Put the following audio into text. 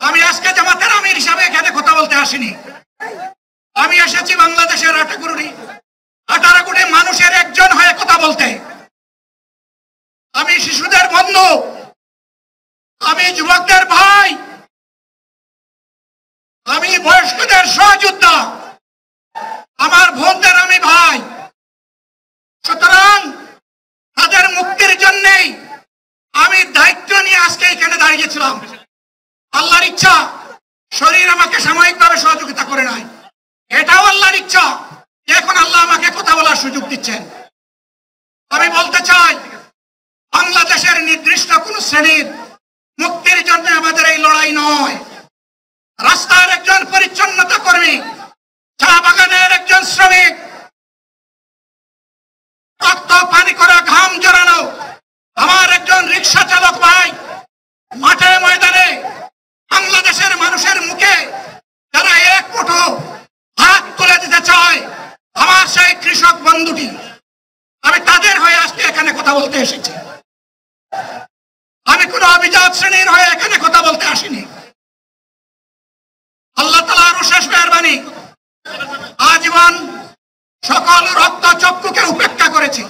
আমি আজকে জামাতের আমির হিসাবে এখানে কথা বলতে আসিনি। আমি এসেছি বাংলাদেশের 18 কোটি মানুষের একজন হয়ে কথা বলতে। আমি শিশুদের বন্ধু, আমি যুবকদের ভাই, আমি বয়স্কদের সহযোদ্ধা, আমার বোনদের আমি ভাই। সুতরাং তাদের মুক্তির জন্যই আমি দায়িত্ব নিয়ে আজকে এখানে দাঁড়িয়েছিলাম। আল্লাহর ইচ্ছা শরীর আমাকে সাময়িকভাবে সহযোগিতা করে নাই, এটাও আল্লাহর ইচ্ছা এখন আল্লাহ আমাকে কথা বলার সুযোগ দিচ্ছেন। আমি বলতে চাই, বাংলাদেশের নির্দিষ্ট কোন শ্রেণীর মুক্তির জন্য আমাদের এই লড়াই নয়। রাস্তার একজন পরিচ্ছন্নতা কর্মী, চা বাগানের একজন শ্রমিক, রক্ত পানি করা ঘাম জড়ানো আমার একজন রিক্সা চালক ভাই, মাঠে ময়দানে বাংলাদেশের মানুষের মুখে যারা এক মুঠো হাত তুলে দিতে চায়, আমার সেই কৃষক বন্ধুটি, আমি তাদের হয়ে আজকে এখানে কথা বলতে এসেছি। আমি কোন অভিজাত শ্রেণীর হয়ে এখানে কথা বলতে আসিনি। আল্লাহ তাআলা আরো শেষ মেহেরবানি, আজীবন সকল রক্ত চক্ষুকে উপেক্ষা করেছি।